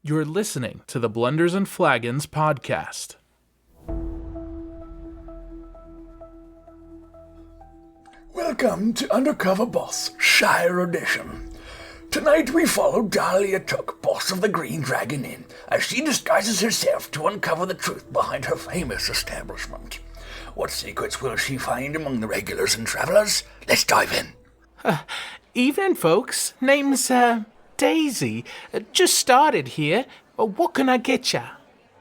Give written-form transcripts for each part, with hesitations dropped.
You're listening to the Blunders and Flagons podcast. Welcome to Undercover Boss, Shire Edition. Tonight we follow Dahlia Took, boss of the Green Dragon Inn, as she disguises herself to uncover the truth behind her famous establishment. What secrets will she find among the regulars and travellers? Let's dive in. Evening, folks. Name's, Daisy. Just started here. What can I get ya?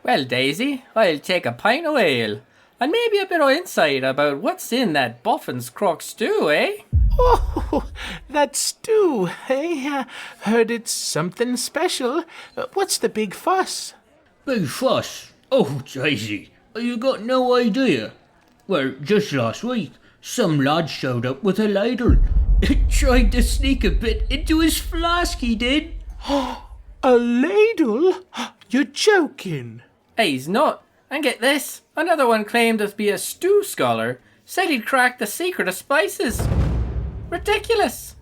Well, Daisy, I'll take a pint of ale. And maybe a bit of insight about what's in that Boffin's crock stew, eh? Oh, that stew, eh? Heard it's something special. What's the big fuss? Big fuss? Oh, Daisy, you got no idea. Well, just last week, some lad showed up with a ladle. Tried to sneak a bit into his flask, he did. A ladle? You're joking. Hey, he's not. And get this, another one claimed to be a stew scholar. Said he'd cracked the secret of spices. Ridiculous.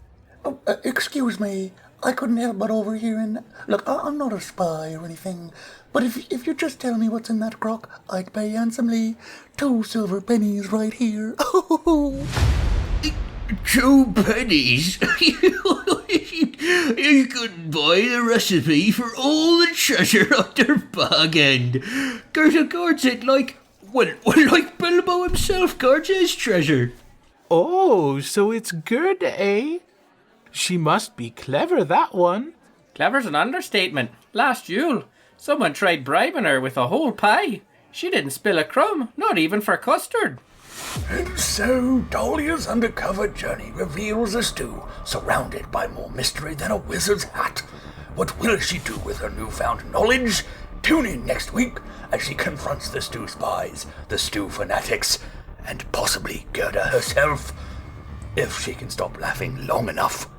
Excuse me, I couldn't help but overhearing. Look, I'm not a spy or anything, but if you just tell me what's in that crock, I'd pay handsomely. 2 silver pennies right here. 2 pennies? You could buy the recipe for all the treasure under bag end. Gerda guards it like Bilbo himself guards his treasure. Oh, so it's Gerda, eh? She must be clever, that one. Clever's an understatement. Last Yule, someone tried bribing her with a whole pie. She didn't spill a crumb, not even for custard. And so, Dahlia's undercover journey reveals a stew surrounded by more mystery than a wizard's hat. What will she do with her newfound knowledge? Tune in next week as she confronts the stew spies, the stew fanatics, and possibly Gerda herself, if she can stop laughing long enough.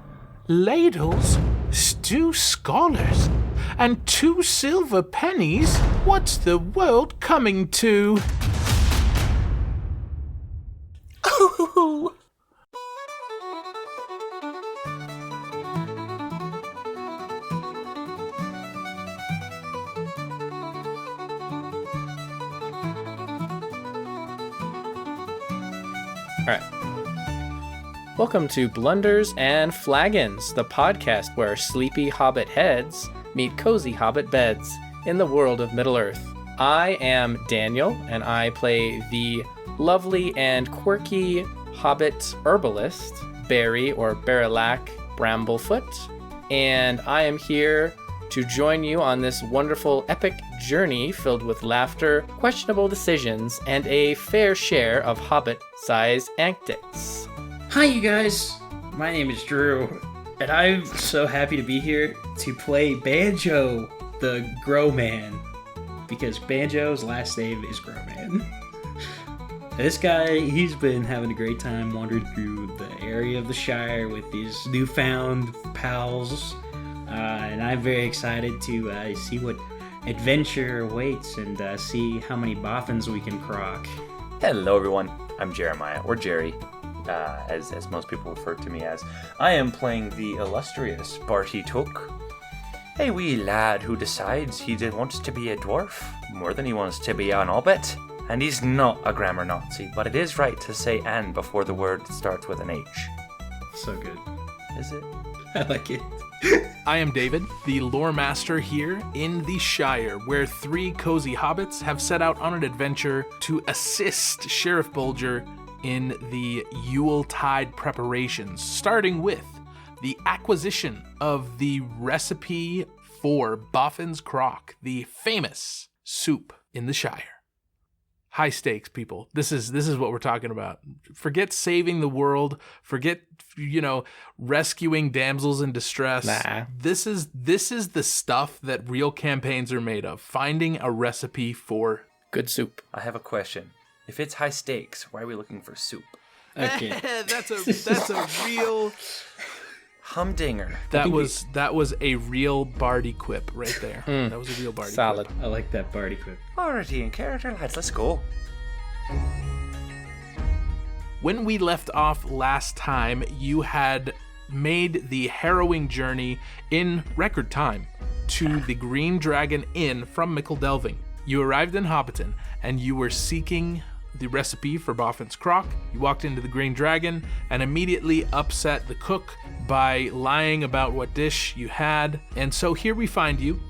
Ladles? Stew scholars? And 2 silver pennies? What's the world coming to? Alright. Welcome to Blunders and Flagons, the podcast where sleepy hobbit heads meet cozy hobbit beds in the world of Middle-earth. I am Daniel, and I play the lovely and quirky hobbit herbalist, Barry or Barilac Bramblefoot, and I am here to join you on this wonderful epic journey filled with laughter, questionable decisions, and a fair share of hobbit-size antics. Hi, you guys. My name is Drew, and I'm so happy to be here to play Banjo, the Grow Man, because Banjo's last name is Grow Man. This guy, he's been having a great time wandering through the area of the Shire with his newfound pals, and I'm very excited to see what adventure awaits and see how many boffins we can crock. Hello everyone, I'm Jeremiah, or Jerry, as most people refer to me as. I am playing the illustrious Barty Took, a wee lad who decides he wants to be a dwarf more than he wants to be an hobbit. And he's not a grammar Nazi, but it is right to say "an" before the word starts with an H. So good. Is it? I like it. I am David, the lore master here in the Shire, where 3 cozy hobbits have set out on an adventure to assist Sheriff Bolger in the Yuletide preparations, starting with the acquisition of the recipe for Boffin's Crock, the famous soup in the Shire. High stakes, people. This is what we're talking about. Forget saving the world. Forget, rescuing damsels in distress. Nah. This is the stuff that real campaigns are made of. Finding a recipe for Good soup. I have a question. If it's high stakes, why are we looking for soup? Okay. that's a real Humdinger. that was a real Barty quip right there. That was a real Barty Solid. quip. I like that Barty quip. Already in character, lads. Let's go. When we left off last time, you had made the harrowing journey in record time to the Green Dragon Inn from Mickledelving. You arrived in Hobbiton, and you were seeking the recipe for Boffin's Crock. You walked into the Green Dragon and immediately upset the cook by lying about what dish you had. And so here we find you.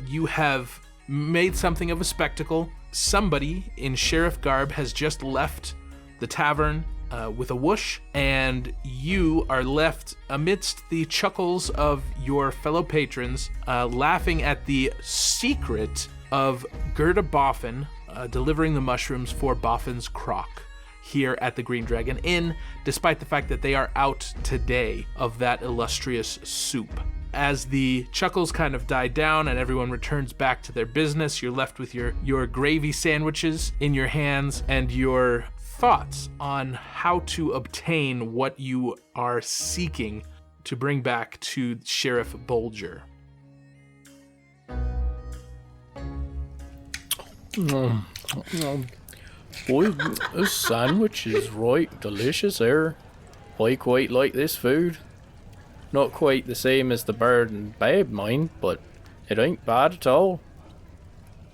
You have made something of a spectacle. Somebody in sheriff garb has just left the tavern with a whoosh, and you are left amidst the chuckles of your fellow patrons, laughing at the secret of Gerda Boffin delivering the mushrooms for Boffin's Crock here at the Green Dragon Inn, despite the fact that they are out today of that illustrious soup. As the chuckles kind of die down and everyone returns back to their business, you're left with your gravy sandwiches in your hands and your thoughts on how to obtain what you are seeking to bring back to Sheriff Bolger. Boy, this sandwich is right delicious there. I quite like this food. Not quite the same as the bird and babe mine, but it ain't bad at all.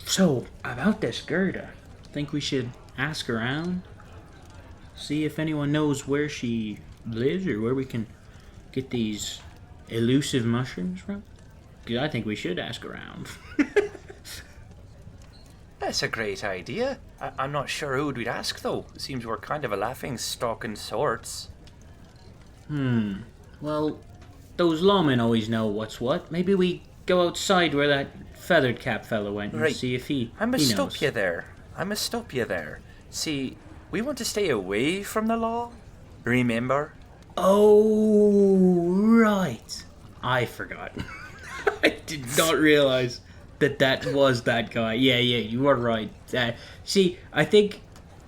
So, about this Gerda, think we should ask around? See if anyone knows where she lives or where we can get these elusive mushrooms from? Because I think we should ask around. That's a great idea. I'm not sure who we'd ask, though. It seems we're kind of a laughing stock in sorts. Well, those lawmen always know what's what. Maybe we go outside where that feathered cap fellow went and see if he I must he stop knows. you there. I must stop you there. See, we want to stay away from the law. Remember? Oh, right. I forgot. I did not realize that was that guy. Yeah, you are right. See, I think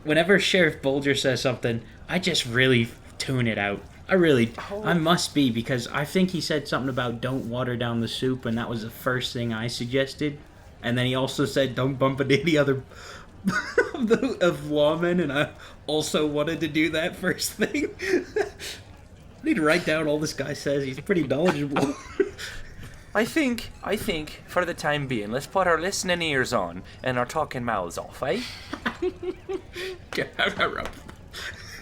whenever Sheriff Bolger says something, I just really tune it out. I must be, because I think he said something about don't water down the soup, and that was the first thing I suggested. And then he also said don't bump into any other of lawmen, and I also wanted to do that first thing. I need to write down all this guy says. He's pretty knowledgeable. I think, for the time being, let's put our listening ears on and our talking mouths off, eh?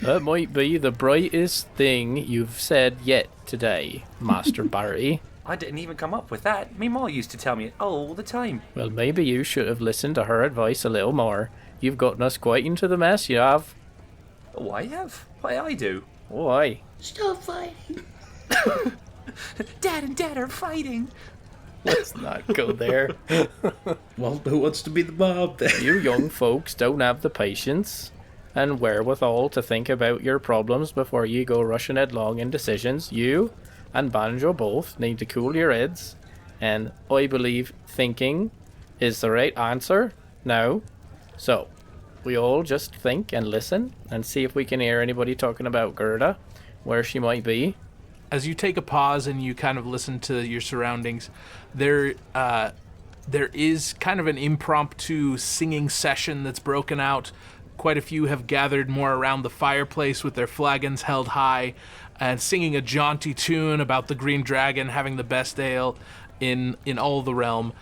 That might be the brightest thing you've said yet today, Master Barry. I didn't even come up with that. Me ma used to tell me it all the time. Well, maybe you should have listened to her advice a little more. You've gotten us quite into the mess, you have. Oh, I have? Why, I do. Why? Stop fighting. Dad and Dad are fighting. Let's not go there. Well, who wants to be the mob then? You young folks don't have the patience and wherewithal to think about your problems before you go rushing headlong in decisions. You and Banjo both need to cool your heads, and I believe thinking is the right answer now. So, we all just think and listen and see if we can hear anybody talking about Gerda, where she might be. As you take a pause and you kind of listen to your surroundings, there is kind of an impromptu singing session that's broken out. Quite a few have gathered more around the fireplace with their flagons held high and singing a jaunty tune about the Green Dragon having the best ale in all the realm.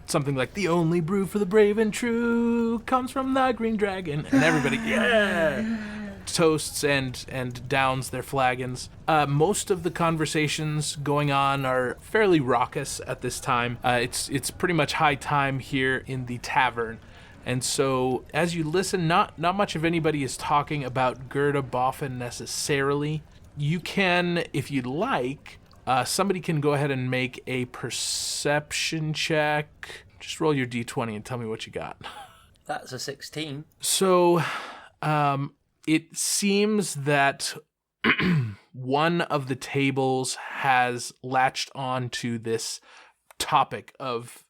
Something like, the only brew for the brave and true comes from the Green Dragon. And everybody, toasts and downs their flagons. Most of the conversations going on are fairly raucous at this time. It's pretty much high time here in the tavern. And so as you listen, not much of anybody is talking about Gerda Boffin necessarily. You can, if you'd like, somebody can go ahead and make a perception check. Just roll your d20 and tell me what you got. That's a 16. So, it seems that one of the tables has latched on to this topic of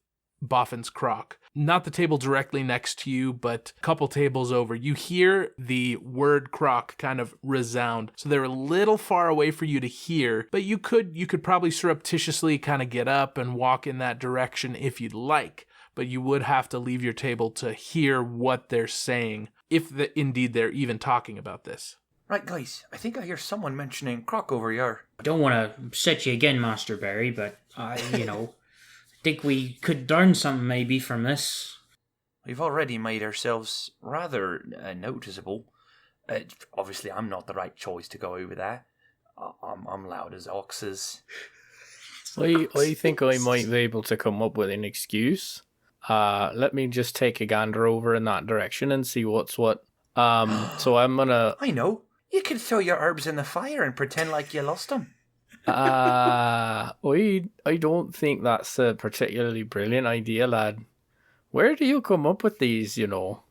Boffin's Crock. Not the table directly next to you, but a couple tables over. You hear the word crock kind of resound. So they're a little far away for you to hear, but you could probably surreptitiously kind of get up and walk in that direction if you'd like. But you would have to leave your table to hear what they're saying, if indeed they're even talking about this. Right, guys, I think I hear someone mentioning crock over here. I don't want to upset you again, Master Barry, but think we could learn something maybe from this. We've already made ourselves rather noticeable. Obviously, I'm not the right choice to go over there. I'm loud as oxes. I think I might be able to come up with an excuse. Let me just take a gander over in that direction and see what's what. So I'm gonna... I know. You can throw your herbs in the fire and pretend like you lost them. I don't think that's a particularly brilliant idea, lad. Where do you come up with these, you know?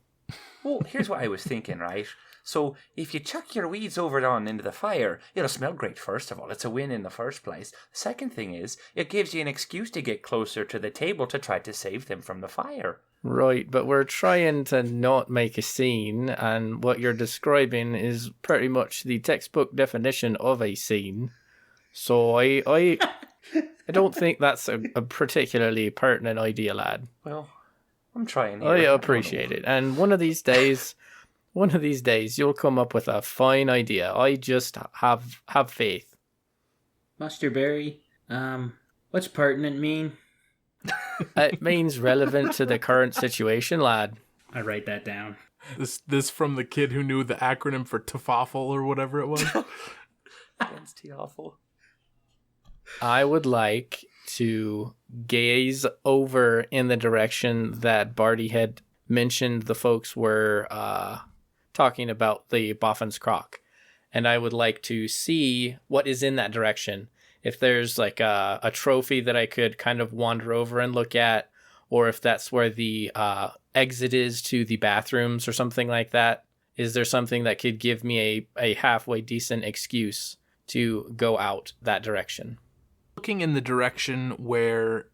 Well, here's what I was thinking, right? So, if you chuck your weeds over on into the fire, it'll smell great, first of all. It's a win in the first place. The second thing is, it gives you an excuse to get closer to the table to try to save them from the fire. Right, but we're trying to not make a scene, and what you're describing is pretty much the textbook definition of a scene. So I don't think that's a particularly pertinent idea, lad. Well, I'm trying. I appreciate it. And one of these days, you'll come up with a fine idea. I just have faith. Master Barry, what's pertinent mean? It means relevant to the current situation, lad. I write that down. This from the kid who knew the acronym for TFOFL or whatever it was. Against TFOFL. I would like to gaze over in the direction that Barty had mentioned the folks were talking about the Boffin's Croc. And I would like to see what is in that direction. If there's like a trophy that I could kind of wander over and look at, or if that's where the exit is to the bathrooms or something like that. Is there something that could give me a halfway decent excuse to go out that direction? Looking in the direction where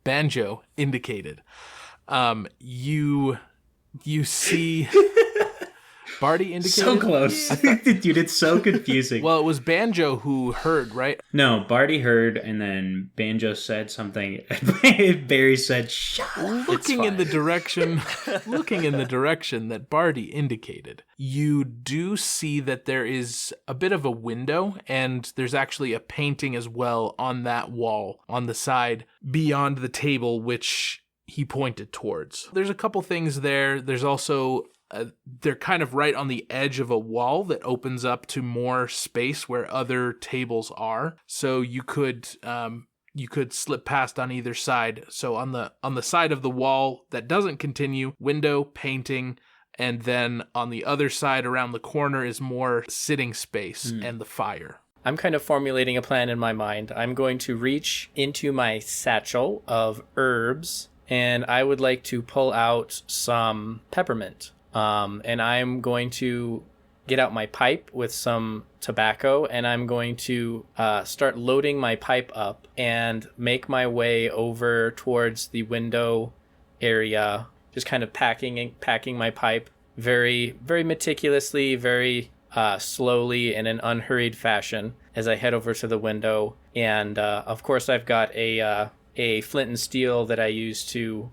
Banjo indicated, you see Barty indicated. So close. Dude, it's so confusing. Well, it was Banjo who heard, right? No, Barty heard, and then Banjo said something, and Barry said, "Shut up." Looking in the direction that Barty indicated, you do see that there is a bit of a window, and there's actually a painting as well on that wall on the side beyond the table, which he pointed towards. There's a couple things there. There's also they're kind of right on the edge of a wall that opens up to more space where other tables are. So you could slip past on either side. So on the side of the wall that doesn't continue, window, painting, and then on the other side around the corner is more sitting space and the fire. I'm kind of formulating a plan in my mind. I'm going to reach into my satchel of herbs, and I would like to pull out some peppermint. And I'm going to get out my pipe with some tobacco, and I'm going to start loading my pipe up and make my way over towards the window area, just kind of packing my pipe very, very meticulously, very slowly in an unhurried fashion as I head over to the window. And of course, I've got a flint and steel that I use to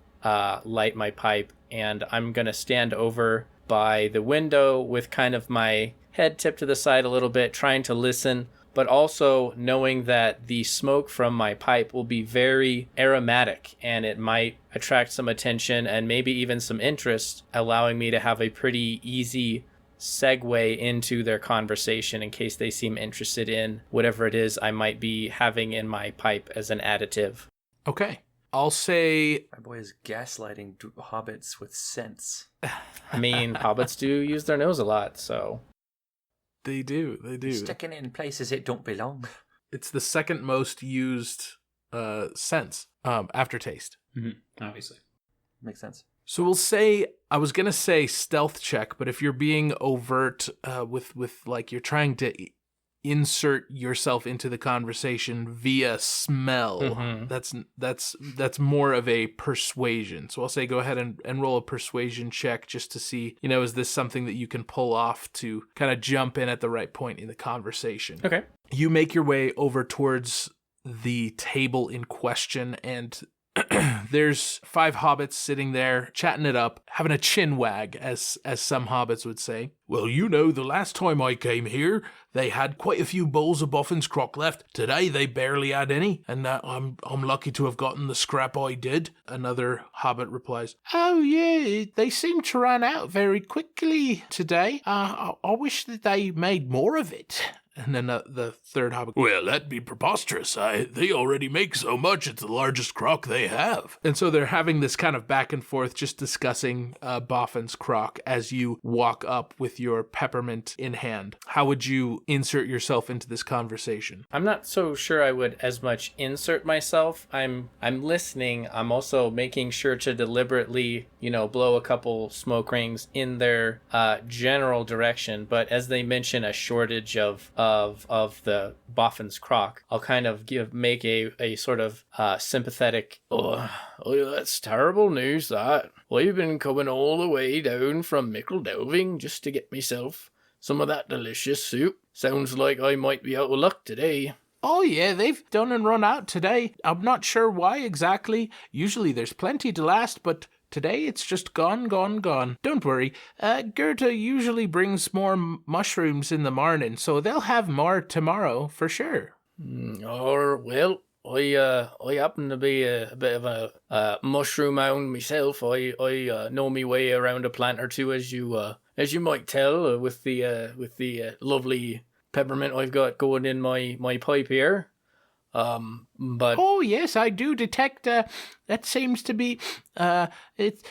light my pipe. And I'm going to stand over by the window with kind of my head tipped to the side a little bit, trying to listen, but also knowing that the smoke from my pipe will be very aromatic and it might attract some attention and maybe even some interest, allowing me to have a pretty easy segue into their conversation in case they seem interested in whatever it is I might be having in my pipe as an additive. Okay. I'll say... My boy is gaslighting hobbits with sense. I mean, hobbits do use their nose a lot, so... They do. Sticking it in places it don't belong. It's the second most used sense, aftertaste. Mm-hmm. Obviously. Makes sense. So we'll say, I was going to say stealth check, but if you're being overt with like you're trying to insert yourself into the conversation via smell, that's more of a persuasion. So I'll say go ahead and roll a persuasion check just to see, is this something that you can pull off to kind of jump in at the right point in the conversation. Okay. You make your way over towards the table in question, and There's 5 hobbits sitting there, chatting it up, having a chin wag, as some hobbits would say. Well, the last time I came here, they had quite a few bowls of Buffin's crock left. Today, they barely had any, and I'm lucky to have gotten the scrap I did. Another hobbit replies, Oh, yeah, they seem to run out very quickly today. I wish that they made more of it. And then the third hobbit, Well, that'd be preposterous. They already make so much, it's the largest crock they have. And so they're having this kind of back and forth, just discussing Boffin's crock as you walk up with your peppermint in hand. How would you insert yourself into this conversation? I'm not so sure I would as much insert myself. I'm listening. I'm also making sure to deliberately, blow a couple smoke rings in their general direction. But as they mention a shortage of the Boffin's crock, I'll kind of make a sort of sympathetic, oh, that's terrible news, that. I've been coming all the way down from Mickledelving just to get myself some of that delicious soup. Sounds like I might be out of luck today. Oh yeah, they've done and run out today. I'm not sure why exactly. Usually there's plenty to last, but today it's just gone. Don't worry. Gerda usually brings more mushrooms in the morning, so they'll have more tomorrow for sure. Well, I happen to be a bit of a mushroom hound myself. I know me way around a plant or two, as you might tell, with the lovely peppermint I've got going in my pipe here. But oh yes, I do detect. That seems to be it's.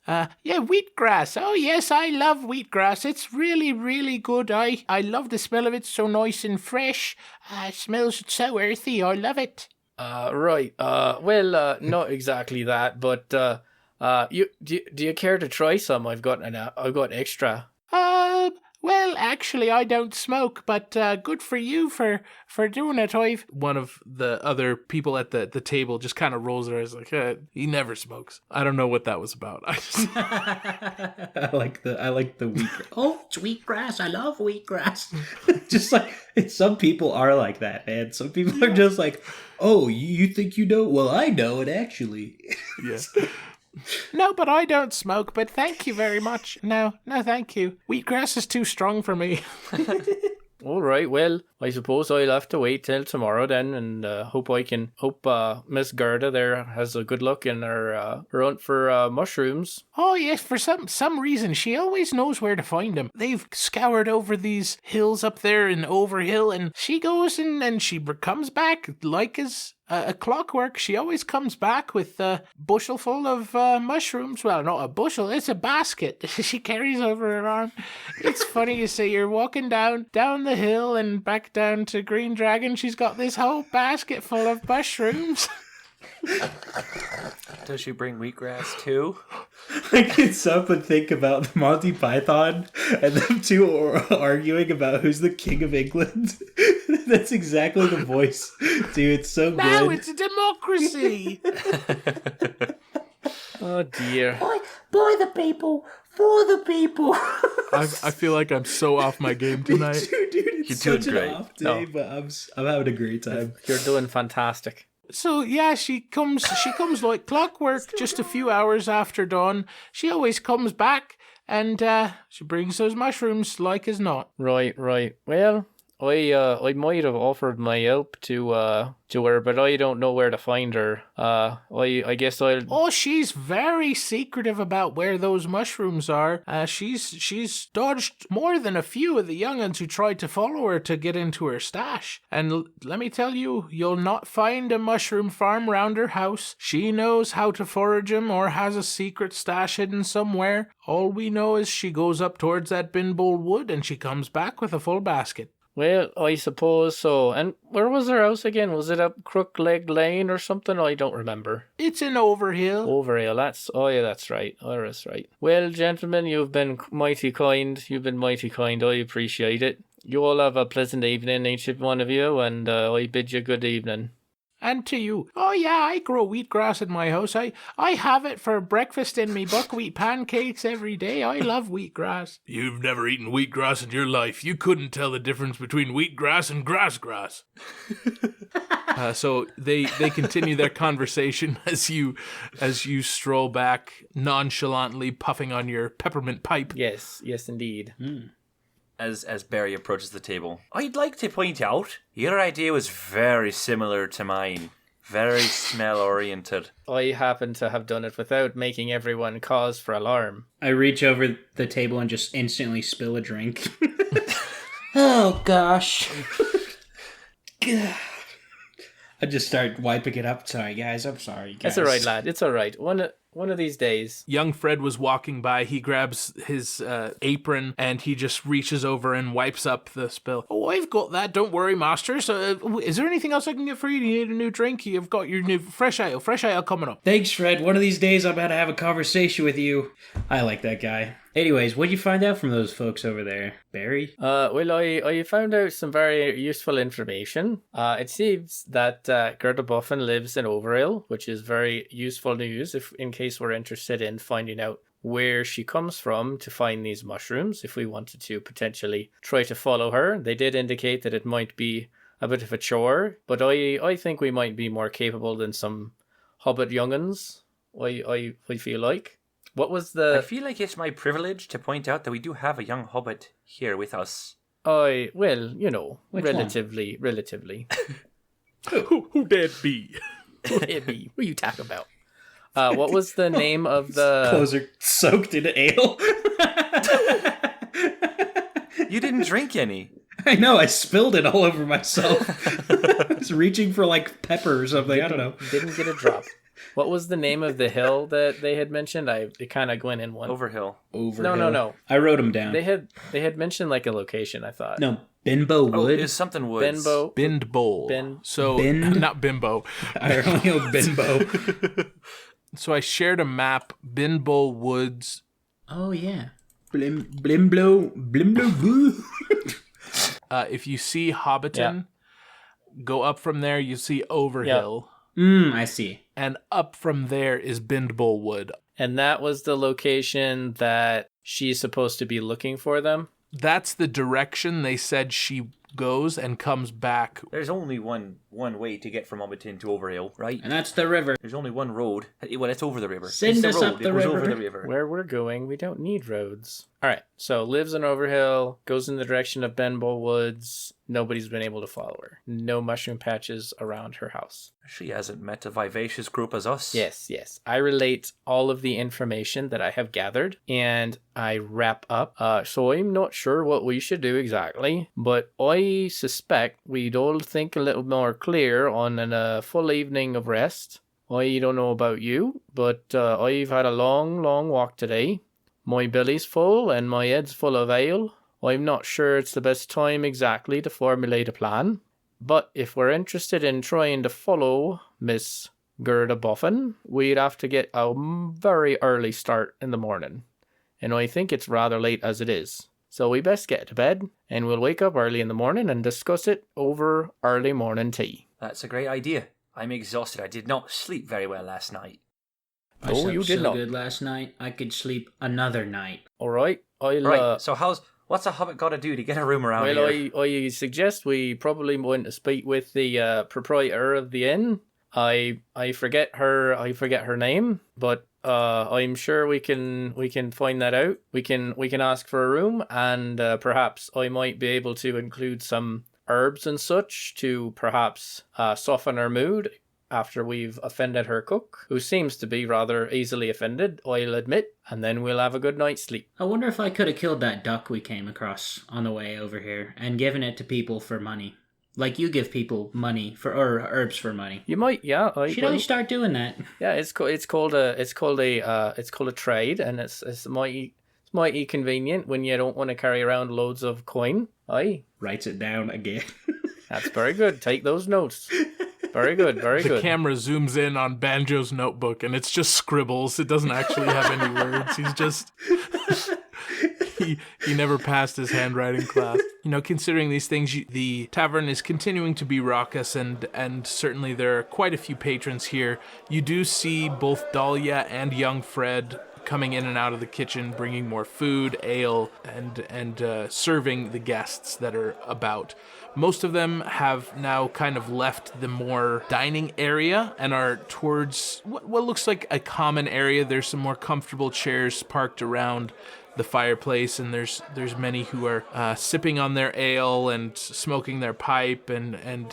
Wheatgrass. Oh yes, I love wheatgrass. It's really, really good. I love the smell of it. So nice and fresh. It smells so earthy. I love it. Right. Well, not exactly that, but do you care to try some? I've got extra. Well, actually, I don't smoke, but good for you for doing it. One of the other people at the table just kind of rolls their eyes like, he never smokes. I don't know what that was about. I like the wheatgrass. Oh, it's wheatgrass. I love wheatgrass. Just like, some people are like that, man. Some people are just like, oh, you think you know? Well, I know it actually. Yeah. No, but I don't smoke, but thank you very much. No, thank you. Wheatgrass is too strong for me. All right, well, I suppose I'll have to wait till tomorrow then, and hope Miss Gerda there has a good luck in her hunt for mushrooms. Oh yes, for some reason she always knows where to find them. They've scoured over these hills up there in Overhill, and she goes and she comes back like as a clockwork. She always comes back with a bushel full of mushrooms. Well, not a bushel, it's a basket she carries over her arm. It's funny you say you're walking down the hill and back down to Green Dragon. She's got this whole basket full of mushrooms. Does she bring wheatgrass too? I can stop and think about Monty Python and them two arguing about who's the king of England. That's exactly the voice, dude. It's so good. Now it's a democracy. Oh dear. By the people, for the people. I feel like I'm so off my game tonight. Dude, it's You're such doing an great. off day, but I'm having a great time. You're doing fantastic. So yeah, she comes like clockwork just a few hours after dawn. She always comes back and she brings those mushrooms like as not. Right. Well, I might have offered my help to her, but I don't know where to find her. I guess I'll. Oh, she's very secretive about where those mushrooms are. She's dodged more than a few of the young'uns who tried to follow her to get into her stash. And let me tell you, you'll not find a mushroom farm round her house. She knows how to forage 'em or has a secret stash hidden somewhere. All we know is she goes up towards that Binbowl Wood and she comes back with a full basket. Well, I suppose so. And where was her house again? Was it up Crook Leg Lane or something? I don't remember. It's in Overhill. Overhill, that's right. Oh, that's right. Well, gentlemen, you've been mighty kind. I appreciate it. You all have a pleasant evening, each one of you, and I bid you good evening. And to you, oh yeah, I grow wheatgrass in my house. I have it for breakfast in me buckwheat pancakes every day. I love wheatgrass. You've never eaten wheatgrass in your life. You couldn't tell the difference between wheatgrass and grass. So they continue their conversation as you stroll back nonchalantly puffing on your peppermint pipe. Yes, indeed. As Barry approaches the table, I'd like to point out your idea was very similar to mine. Very smell-oriented. I happen to have done it without making everyone cause for alarm. I reach over the table and just instantly spill a drink. Oh, gosh. I just start wiping it up. Sorry, guys. I'm sorry, guys. It's all right, lad. It's all right. One of these days. Young Fred was walking by. He grabs his apron and he just reaches over and wipes up the spill. Oh, I've got that. Don't worry, master. So, is there anything else I can get for you? Do you need a new drink? You've got your new fresh ale coming up. Thanks, Fred. One of these days I'm about to have a conversation with you. I like that guy. Anyways, what'd you find out from those folks over there, Barry? Well, I found out some very useful information. It seems that Gerda Buffin lives in Overhill, which is very useful news in case we're interested in finding out where she comes from to find these mushrooms, if we wanted to potentially try to follow her. They did indicate that it might be a bit of a chore, but I think we might be more capable than some Hobbit young'uns, I feel like. What was the... I feel like it's my privilege to point out that we do have a young hobbit here with us. Well, you know, Which relatively. Who that be? It be. What are you talking about? What was the name of the... Clothes are soaked in ale. You didn't drink any. I know, I spilled it all over myself. I was reaching for, like, pepper or something, I don't know. Didn't get a drop. What was the name of the hill that they had mentioned? It kind of went in one. Overhill. No. I wrote them down. They had mentioned like a location, I thought. No, Bimbo Wood. It's something woods. Bind Bowl. Not Bimbo. I only know Bimbo. So I shared a map, Binbowl Woods. Oh, yeah. Blimblo Boo. If you see Hobbiton, go up from there, you see Overhill. I see. And up from there is Bindbowl Wood. And that was the location that she's supposed to be looking for them? That's the direction they said she goes and comes back. There's only one way to get from Hobbiton to Overhill, right? And that's the river. There's only one road. Well, it's over the river. Send it's us the road. up the it goes river. over the river. Where we're going, we don't need roads. All right, so lives in Overhill, goes in the direction of Benbow Woods. Nobody's been able to follow her. No mushroom patches around her house. She hasn't met a vivacious group as us. Yes. I relate all of the information that I have gathered, and I wrap up. So I'm not sure what we should do exactly, but I suspect we'd all think a little more clear on a full evening of rest. I don't know about you, but I've had a long walk today. My belly's full and my head's full of ale. I'm not sure it's the best time exactly to formulate a plan, but if we're interested in trying to follow Miss Gerda Buffin, we'd have to get a very early start in the morning, and I think it's rather late as it is. So we best get to bed, and we'll wake up early in the morning and discuss it over early morning tea. That's a great idea. I'm exhausted. I did not sleep very well last night. I slept you did so not. good last night, I could sleep another night. All right, Right, so what's a hobbit got to do to get a room around here? I suggest we probably want to speak with the proprietor of the inn. I forget her name, but I'm sure we can find that out. We can ask for a room, and perhaps I might be able to include some herbs and such to perhaps soften her mood after we've offended her cook, who seems to be rather easily offended, I'll admit, and then we'll have a good night's sleep. I wonder if I could have killed that duck we came across on the way over here and given it to people for money. Like you give people money or herbs for money. You might, yeah. Should I start doing that? Yeah, it's called a trade, and it's mighty convenient when you don't want to carry around loads of coin. Aye. Writes it down again. That's very good. Take those notes. Very good. The camera zooms in on Banjo's notebook, and it's just scribbles. It doesn't actually have any words. he never passed his handwriting class. Considering these things, the tavern is continuing to be raucous, and certainly there are quite a few patrons here. You do see both Dahlia and young Fred coming in and out of the kitchen, bringing more food, ale, and serving the guests that are about. Most of them have now kind of left the more dining area and are towards what looks like a common area. There's some more comfortable chairs parked around the fireplace, and there's many who are sipping on their ale and smoking their pipe and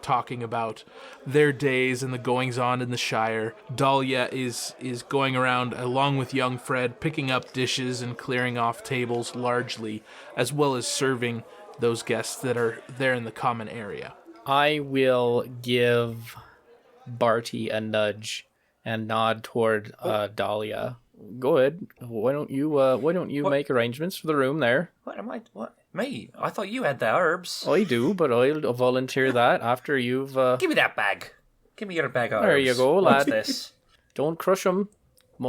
talking about their days and the goings-on in the Shire. Dahlia is going around along with young Fred, picking up dishes and clearing off tables largely, as well as serving those guests that are there in the common area. I will give Barty a nudge and nod toward Dahlia. Go ahead. Why don't you make arrangements for the room there? What? Me? I thought you had the herbs. I do, but I'll volunteer that after you've... Give me that bag. Give me your bag of herbs. There you go, What's lad. this? Don't crush them.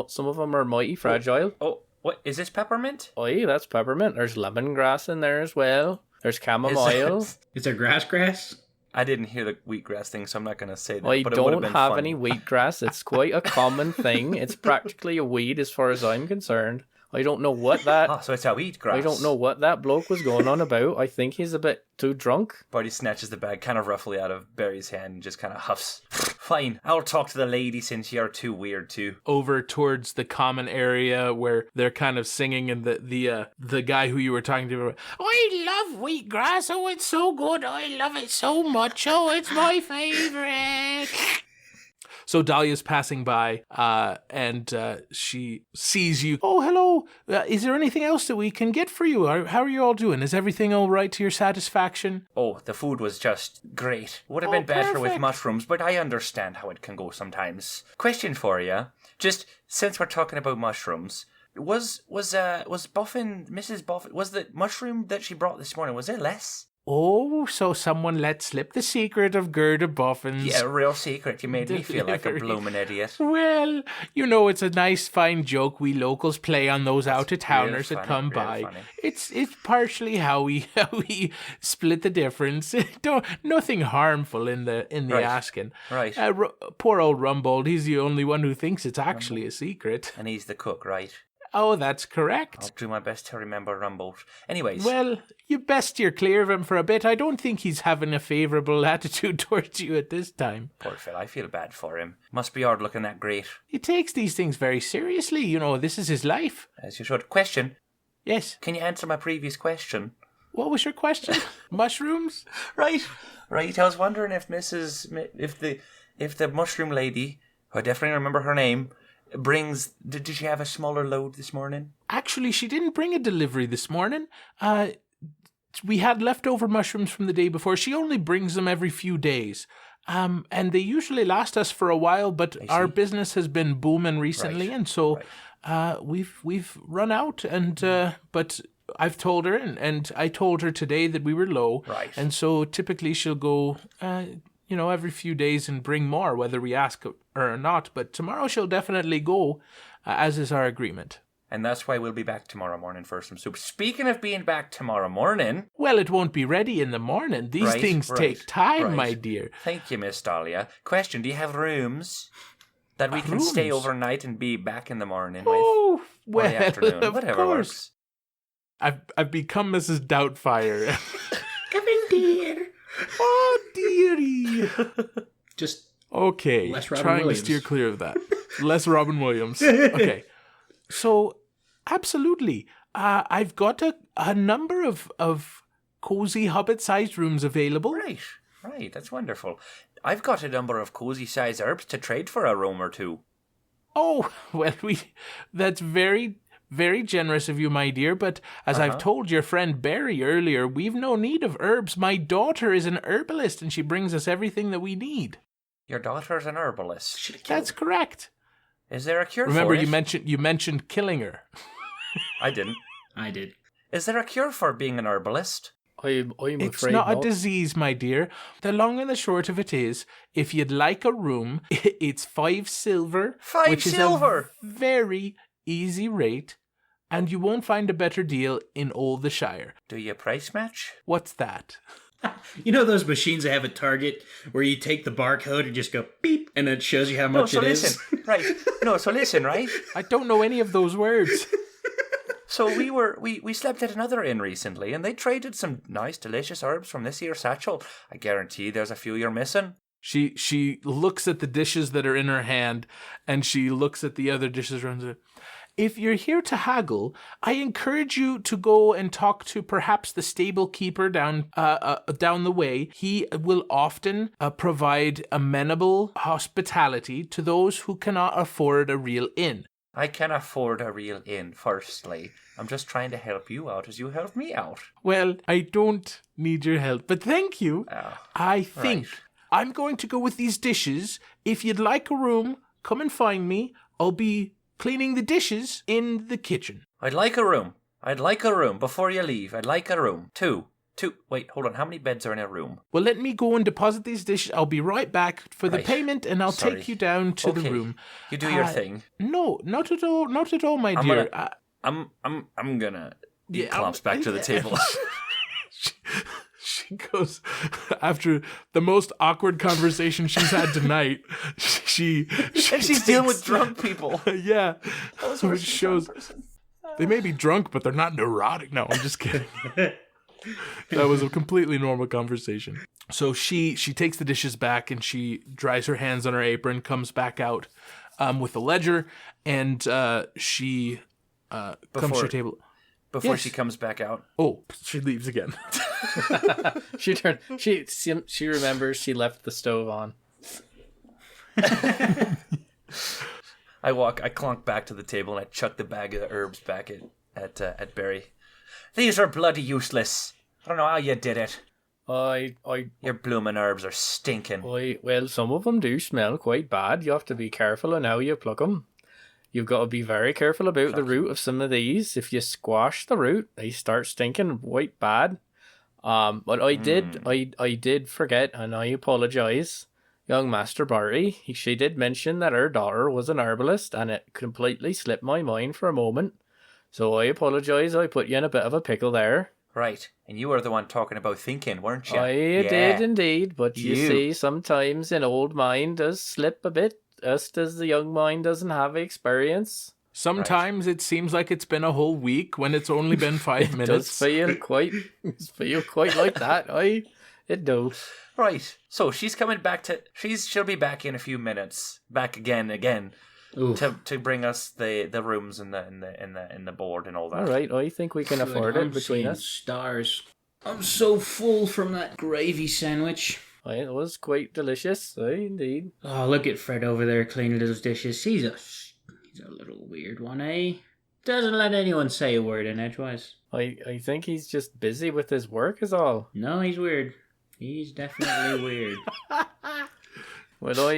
Some of them are mighty fragile. Oh, what? Is this peppermint? Aye, that's peppermint. There's lemongrass in there as well. There's chamomile. Is there grass? I didn't hear the wheatgrass thing, so I'm not going to say that. I but it would don't been have fun. any wheatgrass. It's quite a common thing. It's practically a weed as far as I'm concerned. I don't know what that... Oh, so it's a wheatgrass. I don't know what that bloke was going on about. I think he's a bit too drunk. Barty snatches the bag kind of roughly out of Barry's hand and just kind of huffs. Fine, I'll talk to the lady since you're too weird too. Over towards the common area where they're kind of singing, and the guy who you were talking to, I love wheatgrass. Oh, it's so good. I love it so much. Oh, it's my favorite. So Dahlia's passing by, and she sees you. Oh, hello. Is there anything else that we can get for you? How are you all doing? Is everything all right to your satisfaction? Oh, the food was just great. Would have been better with perfect. mushrooms, but I understand how it can go sometimes. Question for you. Just since we're talking about mushrooms, was Buffin, Mrs. Buffin, was the mushroom that she brought this morning, was it less? Oh, so someone let slip the secret of Gerda Buffin's. Yeah, real secret. You made me feel like a Delivery. bloomin' idiot. Well, it's a nice, fine joke we locals play on those out-of-towners real that funny, come real by. funny. It's partially how we split the difference. Nothing harmful in the Right. asking. Right. Poor old Rumbold, he's the only one who thinks it's actually a secret. And he's the cook, right? Oh, that's I'll correct. do my best to remember Rumbold. Anyways. Well, you best steer clear of him for a bit. I don't think he's having a favourable attitude towards you at this time. Poor Phil, I feel bad for him. Must be hard looking that great. He takes these things very seriously. This is his life. As you should. Question. Yes. Can you answer my previous question? What was your question? Mushrooms? Right. I was wondering if if the mushroom lady, who I definitely remember her name, did she have a smaller load this morning? Actually, she didn't bring a delivery this morning. We had leftover mushrooms from the day before. She only brings them every few days. And they usually last us for a while, but our business has been booming recently, Right. and so we've run out. And but I've told her, and I told her today that we were low. Right. And so typically she'll go, every few days and bring more, whether we ask her or not. But tomorrow she'll definitely go, as is our agreement. And that's why we'll be back tomorrow morning for some soup. Speaking of being back tomorrow morning... Well, it won't be ready in the morning. These things take time, my dear. Thank you, Miss Dahlia. Question, do you have rooms that we can stay Rooms? overnight and be back in the morning with? Oh, Or well, the afternoon, of whatever course. works. I've become Mrs. Doubtfire. Come in, dear. Oh, dearie. Just Okay, Less Robin trying Williams. to steer clear of that. Less Robin Williams. Okay. So, absolutely. I've got a number of cozy Hobbit-sized rooms available. Right, that's wonderful. I've got a number of cozy-sized herbs to trade for a room or two. Oh, well, that's very, very generous of you, my dear, but as I've told your friend Barry earlier, we've no need of herbs. My daughter is an herbalist, and she brings us everything that we need. Your daughter's an herbalist. That's correct. Is there a cure Remember, for it? you mentioned killing her. I didn't. I did. Is there a cure for being an herbalist? I'm It's afraid not a disease, my dear. The long and the short of it is, if you'd like a room, it's 5 silver. 5 which silver? is a very easy rate. and you won't find a better deal in all the Shire. Do you price match? What's that? You know those machines that have a Target where you take the barcode and just go beep, and it shows you how much it is? Right. No, so listen, right? I don't know any of those words. So we slept at another inn recently, and they traded some nice, delicious herbs from this here satchel. I guarantee there's a few you're missing. She looks at the dishes that are in her hand, and she looks at the other dishes around her. If you're here to haggle, I encourage you to go and talk to perhaps the stable keeper down the way. He will often provide amenable hospitality to those who cannot afford a real inn. I can afford a real inn, firstly. I'm just trying to help you out as you help me out. Well, I don't need your help, but thank you. I think I'm going to go with these dishes. If you'd like a room, come and find me. I'll be cleaning the dishes in the kitchen. I'd like a room. Before you leave, I'd like a room. Two. Wait, hold on. How many beds are in a room? Well, let me go and deposit these dishes. I'll be right back for the payment, and I'll take you down to the room. You do your thing. No, not at all. Not at all, my dear. I'm gonna clops back to the table. She goes, after the most awkward conversation she's had tonight, she's dealing with drunk people. Yeah. So it shows they may be drunk, but they're not neurotic. No, I'm just kidding. That was a completely normal conversation. So she takes the dishes back and she dries her hands on her apron, comes back out with a ledger, and she comes to her table. Before she comes back out. Oh, she leaves again. She remembers she left the stove on. I clunk back to the table and I chuck the bag of herbs back at Barry. These are bloody useless. I don't know how you did it. Your bloomin' herbs are stinking. Well, some of them do smell quite bad. You have to be careful on how you pluck them. You've got to be very careful about the root of some of these. If you squash the root, they start stinking quite bad. But I did forget, and I apologize. Young Master Barty, she did mention that her daughter was an herbalist, and it completely slipped my mind for a moment. So I apologize. I put you in a bit of a pickle there. Right, and you were the one talking about thinking, weren't you? I did indeed, but you see, sometimes an old mind does slip a bit. Just as the young mind doesn't have experience. Sometimes it seems like it's been a whole week when it's only been 5 minutes. It does feel quite like that. It does. Right. So she's coming back she'll be back in a few minutes. Back again. To bring us the rooms and the board and all that. All right. I think we can afford it between us. Stars. I'm so full from that gravy sandwich. It was quite delicious, indeed. Oh, look at Fred over there cleaning those dishes. He's a little weird one, eh? Doesn't let anyone say a word in edgewise. I think he's just busy with his work is all. No, he's weird. He's definitely weird. Well,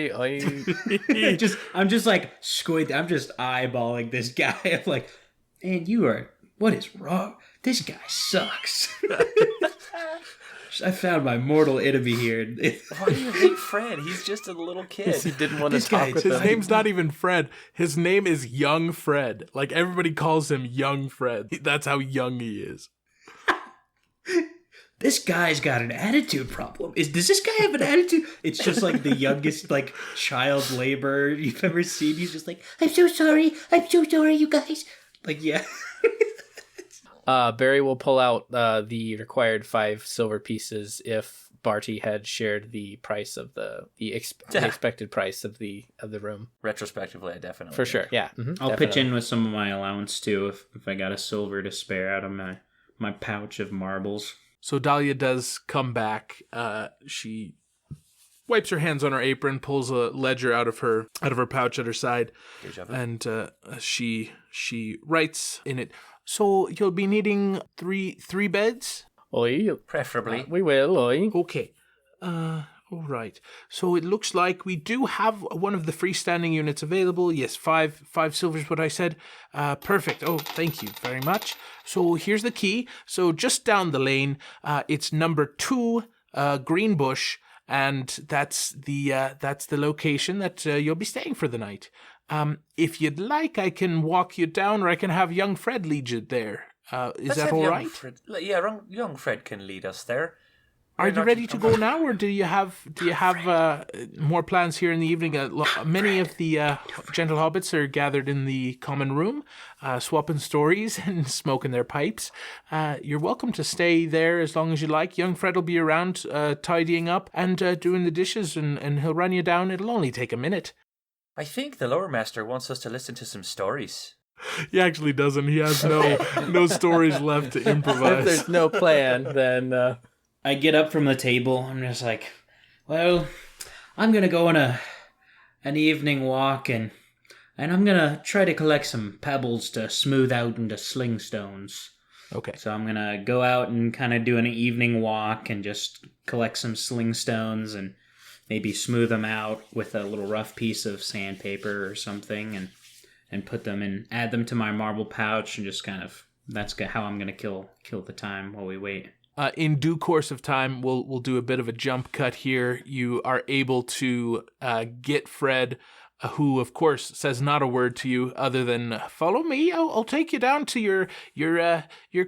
I'm just like squint. I'm just eyeballing this guy. I'm like, man, what is wrong? This guy sucks. I found my mortal enemy here. Why do you hate Fred? He's just a little kid. He didn't want to talk with His name's not even Fred. His name is Young Fred. Like, everybody calls him Young Fred. That's how young he is. This guy's got an attitude problem. Does this guy have an attitude? It's just like the youngest, like, child labor you've ever seen. He's just like, I'm so sorry, you guys. Like, yeah. Barry will pull out the required 5 silver pieces if Barty had shared the price of the expected price of the room. Retrospectively, I definitely for sure. Yeah, I'll pitch in with some of my allowance too if I got a silver to spare out of my pouch of marbles. So Dahlia does come back. She wipes her hands on her apron, pulls a ledger out of her pouch at her side, and she writes in it. So you'll be needing three beds? Preferably. We will, Okay. All right. So it looks like we do have one of the freestanding units available. Yes, five silvers, what I said. Perfect. Oh, thank you very much. So here's the key. So just down the lane, it's number 2, Greenbush, and that's the location that you'll be staying for the night. If you'd like, I can walk you down, or I can have young Fred lead you there. Is Let's that have all young right? Fred, young Fred can lead us there. Are you ready to go now, or do you have more plans here in the evening? Many of the gentle hobbits are gathered in the common room, swapping stories and smoking their pipes. You're welcome to stay there as long as you like. Young Fred will be around, tidying up and doing the dishes, and he'll run you down. It'll only take a minute. I think the Lore Master wants us to listen to some stories. He actually doesn't. He has no stories left to improvise. If there's no plan, then... I get up from the table. I'm just like, well, I'm going to go on an evening walk, and I'm going to try to collect some pebbles to smooth out into sling stones. Okay. So I'm going to go out and kind of do an evening walk and just collect some sling stones and maybe smooth them out with a little rough piece of sandpaper or something, and put them in, add them to my marble pouch, and just kind of, that's how I'm going to kill the time while we wait. In due course of time, we'll do a bit of a jump cut here. You are able to get Fred, who of course says not a word to you other than "Follow me. I'll take you down to your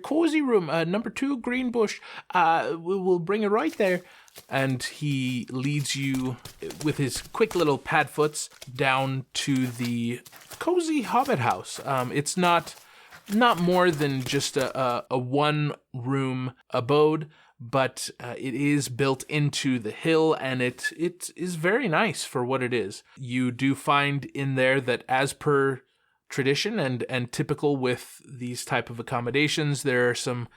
cozy room, number 2 Green Bush. We'll bring you right there." And he leads you with his quick little pad foots down to the cozy hobbit house. It's not more than just a one-room abode, but it is built into the hill, and it is very nice for what it is. You do find in there that, as per tradition and typical with these type of accommodations, there are some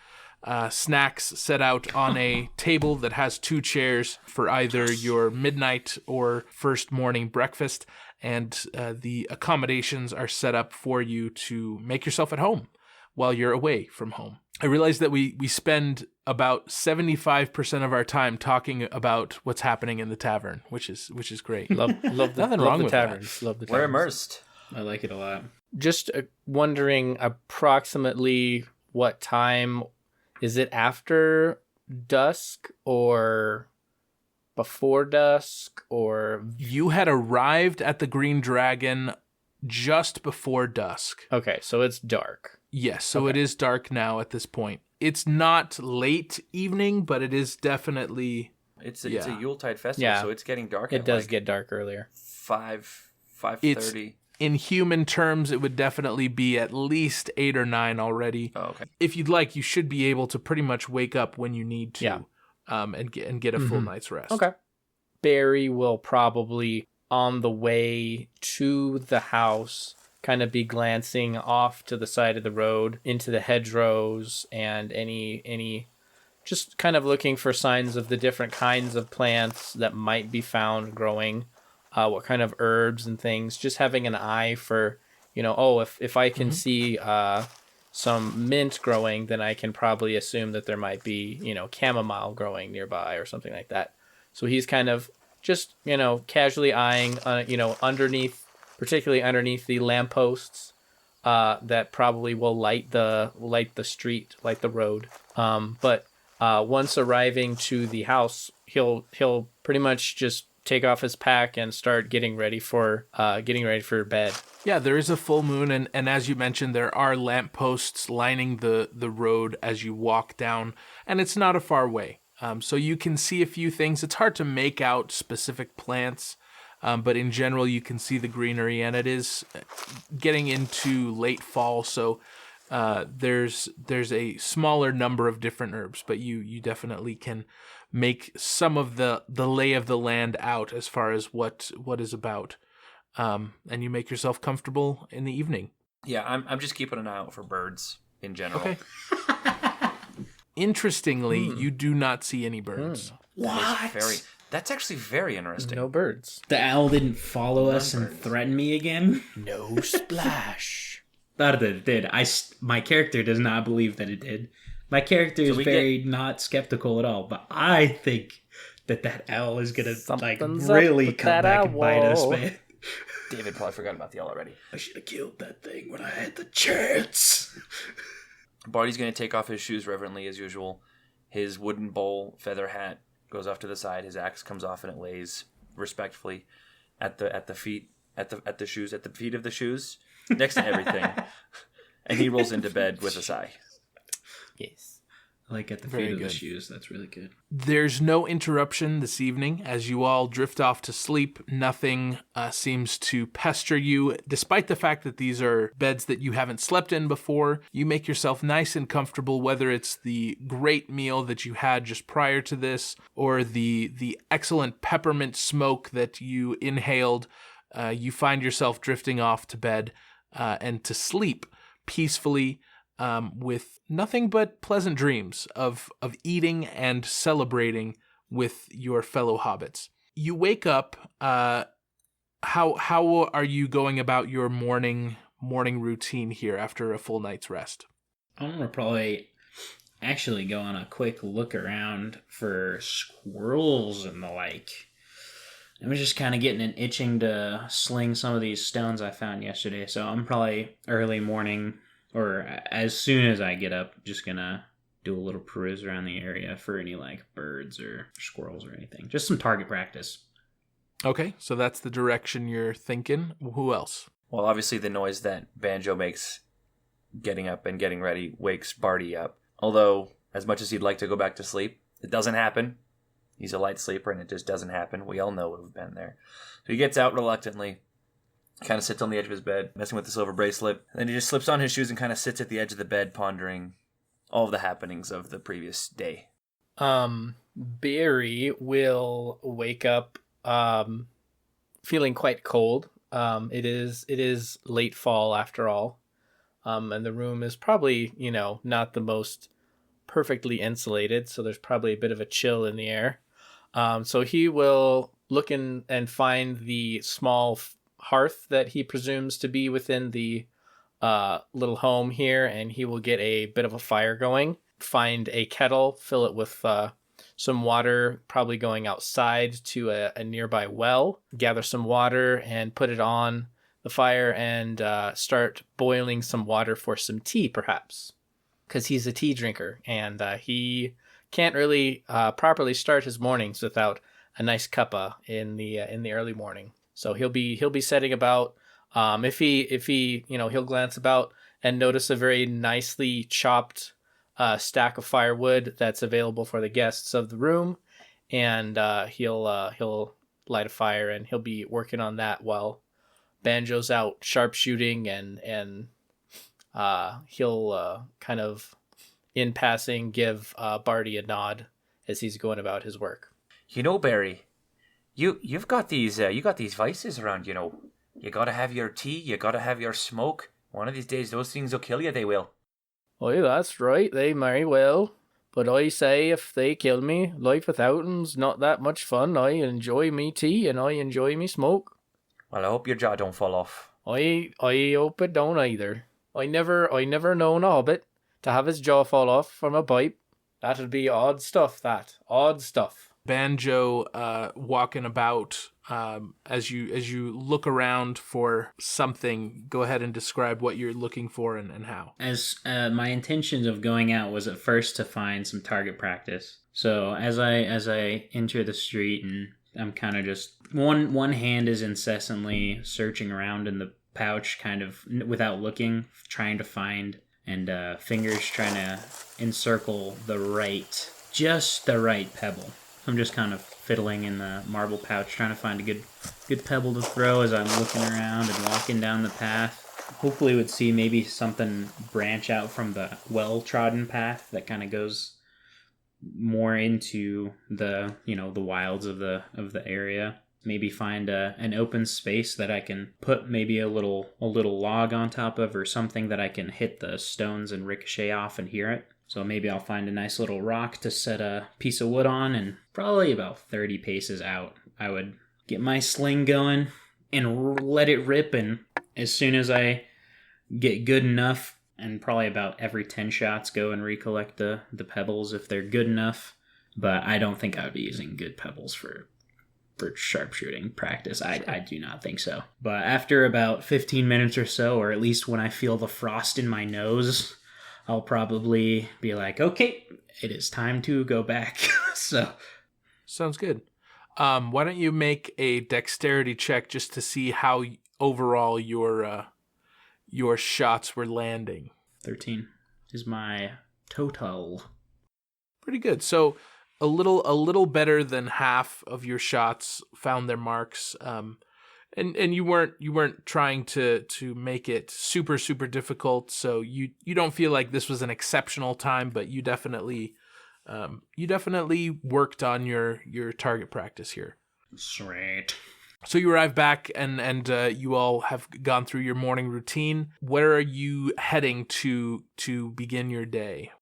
snacks set out on a table that has 2 chairs for either your midnight or first morning breakfast, and the accommodations are set up for you to make yourself at home while you're away from home. I realize that we spend about 75% of our time talking about what's happening in the tavern, which is great. Love nothing wrong with taverns. Love the taverns. We're immersed. I like it a lot. Just wondering approximately what time. Is it after dusk or before dusk, or... You had arrived at the Green Dragon just before dusk. Okay, so it's dark. Yes, so It is dark now at this point. It's not late evening, but it is definitely... It's a Yuletide festival, Yeah. so it's getting dark. It does get dark earlier. 5:30. In human terms, it would definitely be at least 8 or 9 already. Oh, okay. If you'd like, you should be able to pretty much wake up when you need to. Yeah. And get a full night's rest. Okay. Barry will probably, on the way to the house, kind of be glancing off to the side of the road into the hedgerows and any just kind of looking for signs of the different kinds of plants that might be found growing, what kind of herbs and things, just having an eye for, if I can see some mint growing, then I can probably assume that there might be, chamomile growing nearby or something like that. So he's kind of just, casually eyeing, particularly underneath the lampposts that probably will light the street, light the road. But once arriving to the house, he'll pretty much just take off his pack and start getting ready for bed. Yeah, there is a full moon, and as you mentioned, there are lampposts lining the road as you walk down, and it's not a far way. So you can see a few things. It's hard to make out specific plants, but in general, you can see the greenery, and it is getting into late fall, so there's a smaller number of different herbs, but you definitely can make some of the lay of the land out as far as what is about. And you make yourself comfortable in the evening. Yeah, I'm just keeping an eye out for birds in general. Okay. Interestingly, you do not see any birds. That's actually very interesting. No birds. The owl didn't follow us and threaten me again? No splash. Thought that it did. My character does not believe that it did. My character is very not skeptical at all, but I think that owl is gonna really come back and bite us, man. David probably forgot about the owl already. I should have killed that thing when I had the chance. Barty's going to take off his shoes reverently as usual. His wooden bowl, feather hat, goes off to the side. His axe comes off and it lays respectfully at the feet of the shoes, next to everything. And he rolls into bed with a sigh. Yes. Like at the Very feet of good. the shoes. That's really good. There's no interruption this evening as you all drift off to sleep. Nothing seems to pester you. Despite the fact that these are beds that you haven't slept in before, you make yourself nice and comfortable, whether it's the great meal that you had just prior to this or the excellent peppermint smoke that you inhaled. You find yourself drifting off to bed and to sleep peacefully, with nothing but pleasant dreams of eating and celebrating with your fellow hobbits. You wake up. How are you going about your morning routine here after a full night's rest? I'm gonna probably actually go on a quick look around for squirrels and the like. I'm just kind of getting an itching to sling some of these stones I found yesterday, so I'm probably early morning, or as soon as I get up, just gonna do a little peruse around the area for any like birds or squirrels or anything. Just some target practice. Okay, so that's the direction you're thinking. Who else? Well, obviously the noise that Banjo makes getting up and getting ready wakes Barty up. Although, as much as he'd like to go back to sleep, it doesn't happen. He's a light sleeper and it just doesn't happen. We all know we've been there. So he gets out reluctantly, kind of sits on the edge of his bed, messing with the silver bracelet. And then he just slips on his shoes and kind of sits at the edge of the bed, pondering all of the happenings of the previous day. Barry will wake up feeling quite cold. It is late fall after all. And the room is probably, not the most perfectly insulated, so there's probably a bit of a chill in the air. So he will look in and find the small hearth that he presumes to be within the little home here, and he will get a bit of a fire going, find a kettle, fill it with some water, probably going outside to a nearby well, gather some water and put it on the fire and start boiling some water for some tea, perhaps, because he's a tea drinker and he can't really properly start his mornings without a nice cuppa in the early morning. So he'll be setting about. If he he'll glance about and notice a very nicely chopped stack of firewood that's available for the guests of the room, and he'll light a fire and he'll be working on that while Banjo's out sharpshooting, and he'll kind of in passing give Barty a nod as he's going about his work. Barry, you've got these vices around. You gotta have your tea, you gotta have your smoke. One of these days, those things will kill you. They will. Oh, that's right, they very will. But I say if they kill me, life without 'em's not that much fun. I enjoy me tea and I enjoy me smoke. Well, I hope your jaw don't fall off. I hope it don't either. I never known a hobbit to have his jaw fall off from a pipe. That'd be odd stuff, odd stuff. Banjo walking about as you look around for something. Go ahead and describe what you're looking for and how. As my intentions of going out was at first to find some target practice. So as I enter the street, and I'm kind of just one hand is incessantly searching around in the pouch, kind of without looking, trying to find, and fingers trying to encircle just the right pebble. I'm just kind of fiddling in the marble pouch, trying to find a good pebble to throw as I'm looking around and walking down the path. Hopefully would see maybe something branch out from the well-trodden path that kind of goes more into the the wilds of the area. Maybe find an open space that I can put maybe a little log on top of, or something that I can hit the stones and ricochet off and hear it. So maybe I'll find a nice little rock to set a piece of wood on, and probably about 30 paces out, I would get my sling going and let it rip. And as soon as I get good enough, and probably about every 10 shots, go and recollect the pebbles if they're good enough. But I don't think I would be using good pebbles for sharpshooting practice. I do not think so. But after about 15 minutes or so, or at least when I feel the frost in my nose, I'll probably be like, okay, it is time to go back. So Sounds good. Why don't you make a dexterity check just to see how overall your shots were landing? 13 is my total. Pretty good. So a little better than half of your shots found their marks. And you weren't trying to make it super difficult. So you don't feel like this was an exceptional time, but you definitely worked on your target practice here. Sweet. So you arrive back and you all have gone through your morning routine. Where are you heading to begin your day?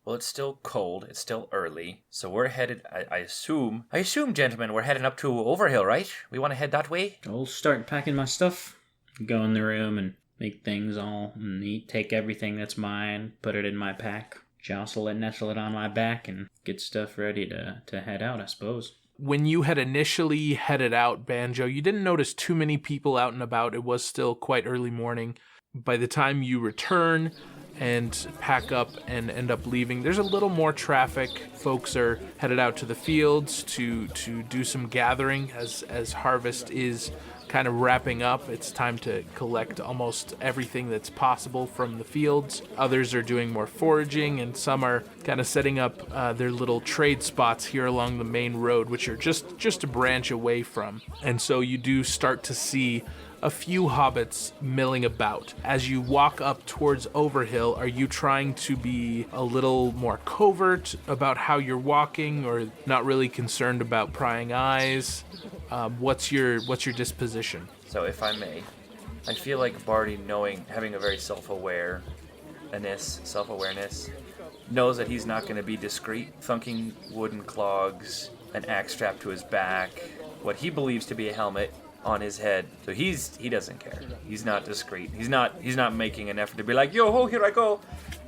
Well, it's still cold. It's still early. So we're headed, I assume, gentlemen, we're heading up to Overhill, right? We want to head that way? I'll start packing my stuff. Go in the room and make things all neat. Take everything that's mine, put it in my pack. Jostle it, nestle it on my back, and get stuff ready to head out, I suppose. When you had initially headed out, Banjo, you didn't notice too many people out and about. It was still quite early morning. By the time you return and pack up and end up leaving, there's a little more traffic. Folks are headed out to the fields to do some gathering as harvest is kind of wrapping up. It's time to collect almost everything that's possible from the fields. Others are doing more foraging, and some are kind of setting up their little trade spots here along the main road, which are just a branch away from. And so you do start to see a few hobbits milling about. As you walk up towards Overhill, are you trying to be a little more covert about how you're walking, or not really concerned about prying eyes? What's your disposition? So if I may, I feel like Barty, having a very self-awareness, knows that he's not going to be discreet, thunking wooden clogs, an axe strapped to his back, what he believes to be a helmet on his head. So he doesn't care. He's not discreet. He's not making an effort to be like, yo ho, here I go.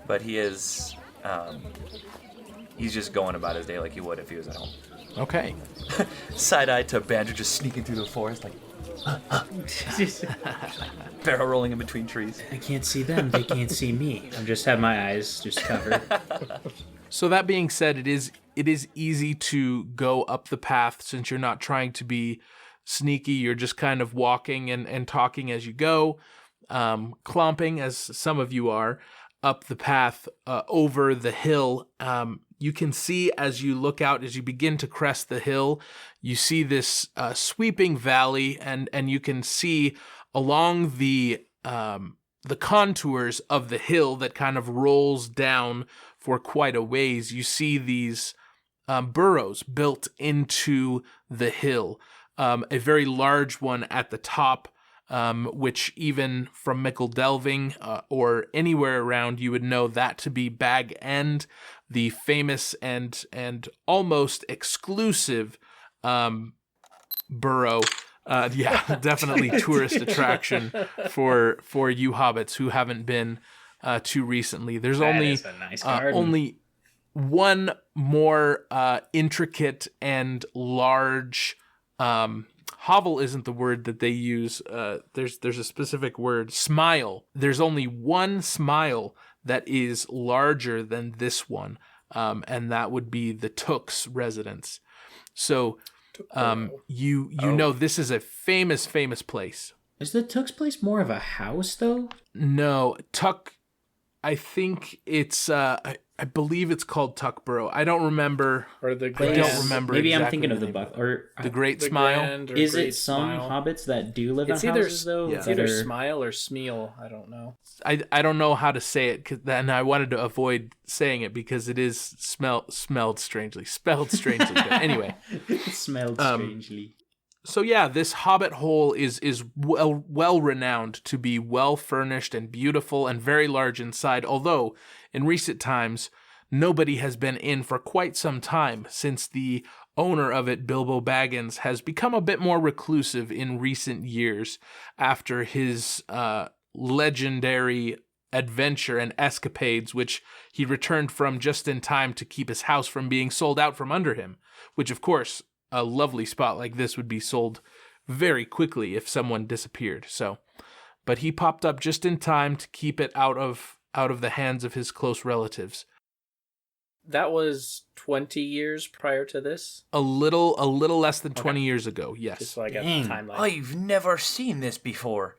But he is he's just going about his day like he would if he was at home. Okay. Side-eye to Banjo just sneaking through the forest like barrel rolling in between trees. I can't see them, they can't see me. I just have my eyes just covered. So that being said, it is easy to go up the path since you're not trying to be sneaky. You're just kind of walking and talking as you go, clomping, as some of you are, up the path over the hill. You can see as you look out, as you begin to crest the hill, you see this sweeping valley, and you can see along the contours of the hill that kind of rolls down for quite a ways. You see these burrows built into the hill. A very large one at the top, which even from Mickle Delving or anywhere around, you would know that to be Bag End, the famous and almost exclusive burrow. Yeah, definitely tourist attraction for you hobbits who haven't been too recently. There's only one more intricate and large hovel isn't the word that they use. There's a specific word. Smile. There's only one smile that is larger than this one, and that would be the Took's residence. So you know this is a famous place. Is the Took's place more of a house, though? No, Tuck, I think it's... I believe it's called Tuckborough. I don't remember. Or the I Grand, don't remember. Maybe exactly I'm thinking of the name. Buck or The Great the Smile. Grand or is Great it some Smile. hobbits that do live It's in either houses though? it's that either are- Smile or Smeal. I don't know. I don't know how to say it, and I wanted to avoid saying it because it is spelled strangely. But anyway. It smelled strangely. So yeah, this Hobbit hole is well renowned to be well furnished and beautiful and very large inside. Although in recent times, nobody has been in for quite some time, since the owner of it, Bilbo Baggins, has become a bit more reclusive in recent years after his legendary adventure and escapades, which he returned from just in time to keep his house from being sold out from under him, which of course, a lovely spot like this would be sold very quickly if someone disappeared. So, but he popped up just in time to keep it out of the hands of his close relatives. That was 20 years prior to this? A little less than 20 years ago, yes. Just so I got Dang, the timeline. I've never seen this before.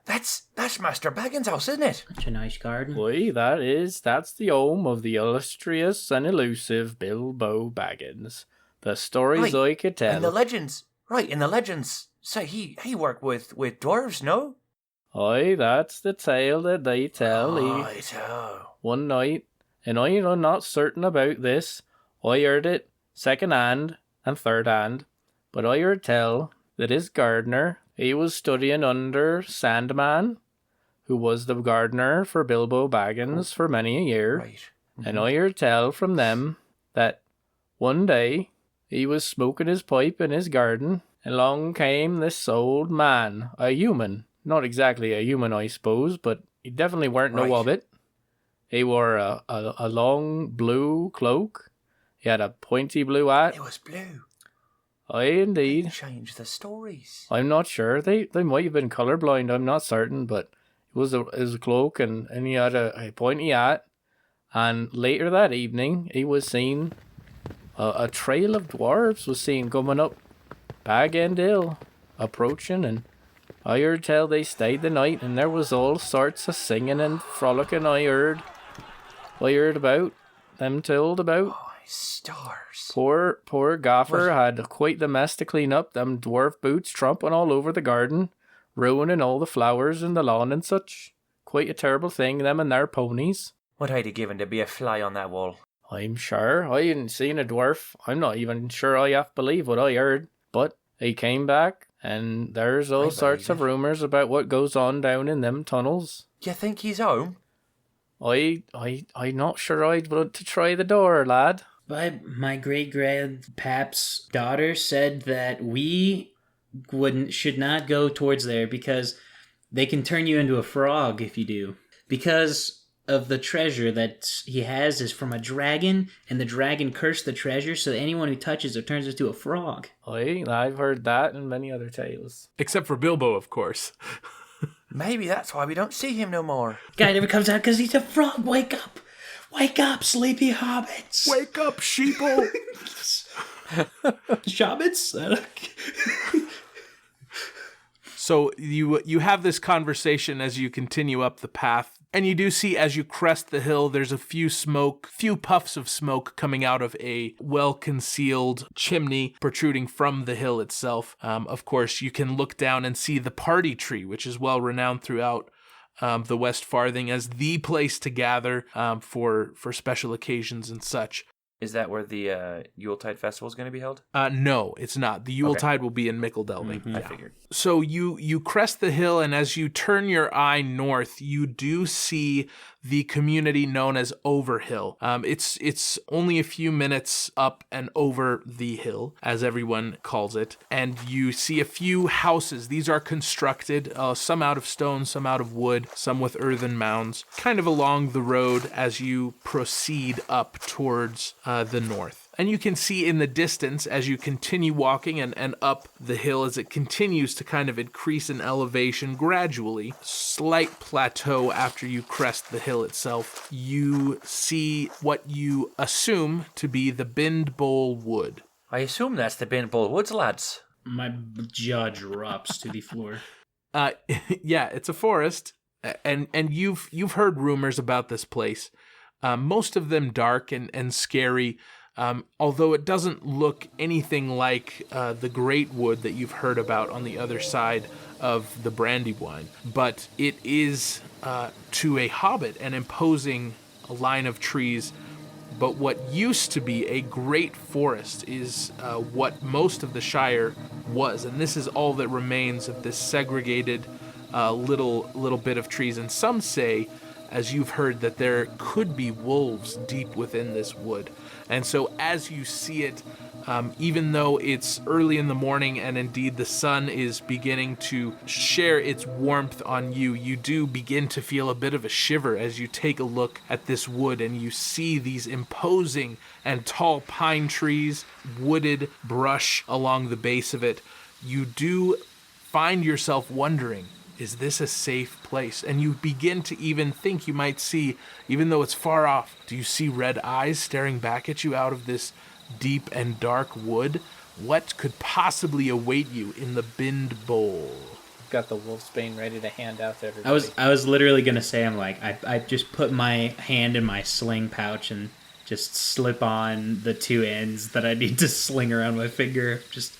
That's Master Baggins' house, isn't it? Such a nice garden. Boy, that's the home of the illustrious and elusive Bilbo Baggins. The stories I could tell. In the legends, say he worked with dwarves, no? Aye, that's the tale that they tell. One night, and I'm not certain about this, I heard it second hand and third hand, but I heard tell that his gardener, he was studying under Sandman, who was the gardener for Bilbo Baggins for many a year. Right. And I heard tell from them that one day he was smoking his pipe in his garden, and along came this old man, a human. Not exactly a human, I suppose, but he definitely weren't no hobbit. He wore a long blue cloak. He had a pointy blue hat. It was blue. Aye, indeed. Change the stories. I'm not sure. They might have been colorblind. I'm not certain, but it was a cloak, and he had a pointy hat. And later that evening, he was seen. A trail of dwarves was seen coming up Bag End Hill, approaching, and I heard tell they stayed the night, and there was all sorts of singing and frolicking. I heard about them told about. Oh, stars. Poor Gaffer had quite the mess to clean up. Them dwarf boots tromping all over the garden, ruining all the flowers in the lawn and such. Quite a terrible thing, them and their ponies. What I'd have given to be a fly on that wall. I'm sure. I hadn't seen a dwarf. I'm not even sure I have to believe what I heard. But he came back, and there's all sorts of rumours about what goes on down in them tunnels. You think he's home? I'm not sure I'd want to try the door, lad. My great-grandpap's daughter said that we should not go towards there because they can turn you into a frog if you do. Because of the treasure that he has is from a dragon, and the dragon cursed the treasure, so anyone who touches it turns into a frog. I've heard that and many other tales. Except for Bilbo, of course. Maybe that's why we don't see him no more. Guy never comes out because he's a frog. Wake up! Wake up, sleepy hobbits! Wake up, sheeple! Hobbits? So you have this conversation as you continue up the path, and you do see as you crest the hill, there's a few puffs of smoke coming out of a well-concealed chimney protruding from the hill itself. Of course, you can look down and see the party tree, which is well renowned throughout the West Farthing as the place to gather for special occasions and such. Is that where the Yuletide Festival is going to be held? No, it's not. The Yuletide will be in Mickeldelving. I figured. So you crest the hill, and as you turn your eye north, you do see the community known as Overhill. It's only a few minutes up and over the hill, as everyone calls it, and you see a few houses. These are constructed, some out of stone, some out of wood, some with earthen mounds, kind of along the road as you proceed up towards the north. And you can see in the distance as you continue walking and up the hill as it continues to kind of increase in elevation gradually, slight plateau after you crest the hill itself, you see what you assume to be the Bind Bowl Wood. I assume that's the Bind Bowl Woods, lads. My jaw drops to the floor. Yeah, it's a forest, and you've heard rumors about this place. Most of them dark and scary. Although it doesn't look anything like the Great Wood that you've heard about on the other side of the Brandywine. But it is, to a hobbit, an imposing line of trees. But what used to be a great forest is what most of the Shire was. And this is all that remains of this segregated little bit of trees. And some say, as you've heard, that there could be wolves deep within this wood. And so as you see it, even though it's early in the morning and indeed the sun is beginning to share its warmth on you, you do begin to feel a bit of a shiver as you take a look at this wood and you see these imposing and tall pine trees, wooded brush along the base of it. You do find yourself wondering, is this a safe place? And you begin to even think you might see, even though it's far off, do you see red eyes staring back at you out of this deep and dark wood? What could possibly await you in the Bind Bowl? Got the wolfsbane ready to hand out to everybody. I was literally gonna say, I'm like, I just put my hand in my sling pouch and just slip on the two ends that I need to sling around my finger, just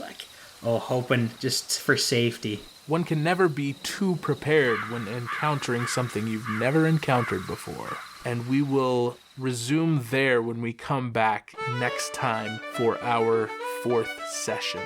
like, hoping just for safety. One can never be too prepared when encountering something you've never encountered before. And we will resume there when we come back next time for our 4th session.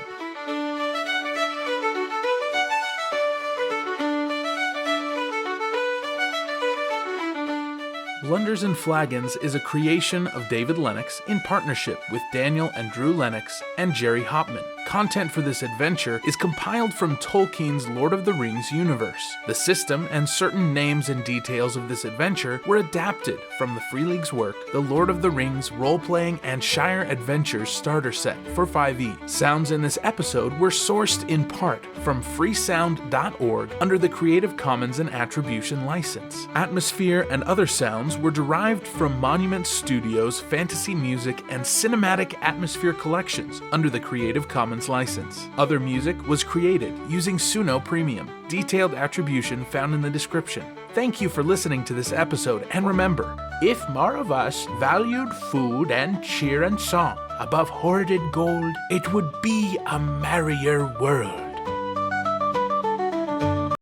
Blunders and Flagons is a creation of David Lennox in partnership with Daniel and Drew Lennox and Jerry Hoppmann. Content for this adventure is compiled from Tolkien's Lord of the Rings universe. The system and certain names and details of this adventure were adapted from the Free League's work, the Lord of the Rings Roleplaying and Shire Adventures starter set for 5e. Sounds in this episode were sourced in part from freesound.org under the Creative Commons and Attribution license. Atmosphere and other sounds were derived from Monument Studios' fantasy music and cinematic atmosphere collections under the Creative Commons license. Other music was created using Suno Premium. Detailed attribution found in the description. Thank you for listening to this episode, and remember, if more of us valued food and cheer and song above hoarded gold, it would be a merrier world.